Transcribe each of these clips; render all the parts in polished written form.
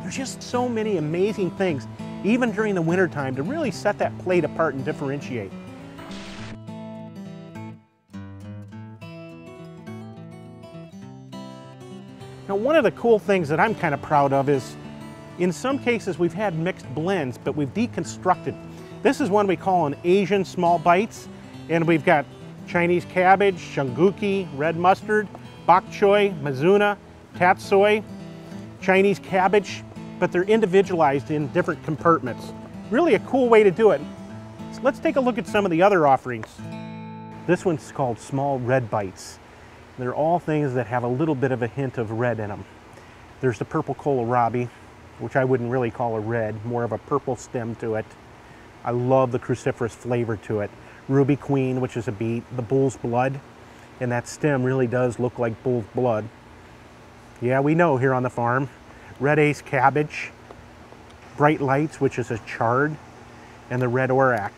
There's just so many amazing things, even during the wintertime, to really set that plate apart and differentiate. Now, one of the cool things that I'm kind of proud of is, in some cases we've had mixed blends, but we've deconstructed. This is one we call an Asian small bites, and we've got Chinese cabbage, shunguki, red mustard, bok choy, mizuna, tatsoi, Chinese cabbage, but they're individualized in different compartments. Really a cool way to do it. So let's take a look at some of the other offerings. This one's called small red bites. They're all things that have a little bit of a hint of red in them. There's the purple kohlrabi, which I wouldn't really call a red, more of a purple stem to it. I love the cruciferous flavor to it. Ruby Queen, which is a beet, the bull's blood, and that stem really does look like bull's blood. Yeah, we know here on the farm. Red Ace cabbage, Bright Lights, which is a chard, and the red orac.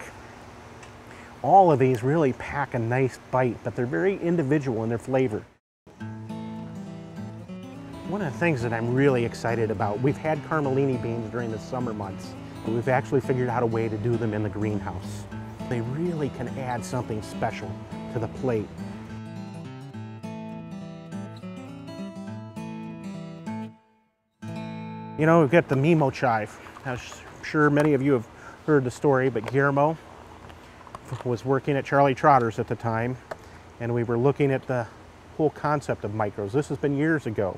All of these really pack a nice bite, but they're very individual in their flavor. One of the things that I'm really excited about, we've had Carmellini beans during the summer months. We've actually figured out a way to do them in the greenhouse. They really can add something special to the plate. You know, we've got the Memo Chive. I'm sure many of you have heard the story, but Guillermo was working at Charlie Trotter's at the time, and we were looking at the whole concept of micros. This has been years ago.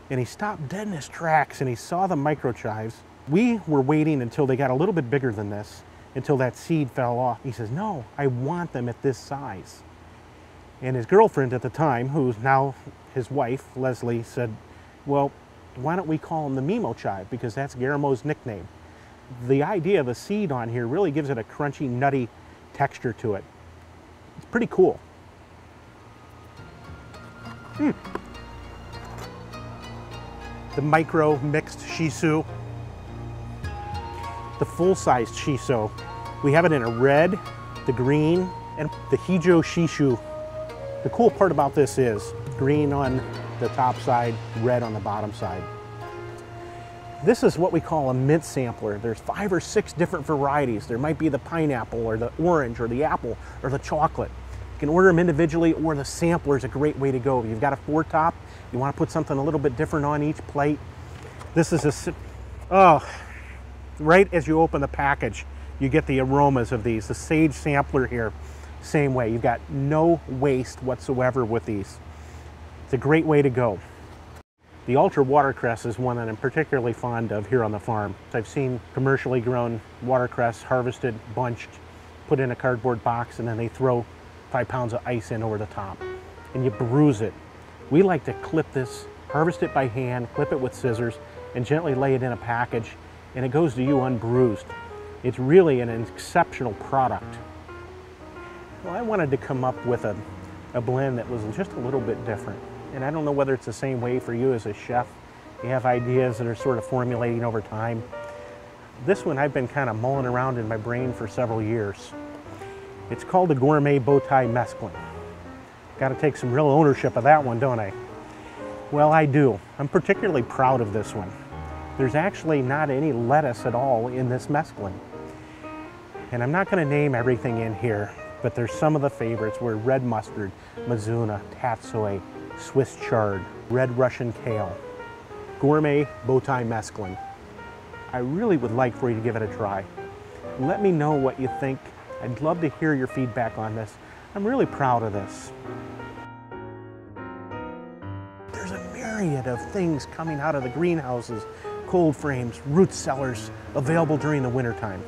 And he stopped dead in his tracks and he saw the micro chives. We were waiting until they got a little bit bigger than this, until that seed fell off. He says, no, I want them at this size. And his girlfriend at the time, who's now his wife, Leslie, said, well, why don't we call them the Memo Chive, because that's Guillermo's nickname. The idea of the seed on here really gives it a crunchy, nutty texture to it. It's pretty cool. The micro mixed Shiso, the full-sized Shiso. We have it in a red, the green, and the Hijo Shishu. The cool part about this is green on the top side, red on the bottom side. This is what we call a mint sampler. There's 5 or 6 different varieties. There might be the pineapple or the orange or the apple or the chocolate. You can order them individually, or the sampler is a great way to go. You've got a 4-top, you want to put something a little bit different on each plate. This is right as you open the package, you get the aromas of these. The sage sampler here, same way. You've got no waste whatsoever with these. It's a great way to go. The ultra watercress is one that I'm particularly fond of here on the farm. I've seen commercially grown watercress harvested, bunched, put in a cardboard box, and then they throw 5 pounds of ice in over the top, and you bruise it. We like to clip this, harvest it by hand, clip it with scissors, and gently lay it in a package, and it goes to you unbruised. It's really an exceptional product. Well, I wanted to come up with a blend that was just a little bit different. And I don't know whether it's the same way for you as a chef. You have ideas that are sort of formulating over time. This one I've been kind of mulling around in my brain for several years. It's called the Gourmet Bowtie Mesclun. Got to take some real ownership of that one, don't I? Well, I do. I'm particularly proud of this one. There's actually not any lettuce at all in this mesclun. And I'm not going to name everything in here, but there's some of the favorites were red mustard, mizuna, tatsoi, Swiss chard, red Russian kale, Gourmet Bowtie Mesclun. I really would like for you to give it a try. Let me know what you think. I'd love to hear your feedback on this. I'm really proud of this. There's a myriad of things coming out of the greenhouses, cold frames, root cellars, available during the wintertime.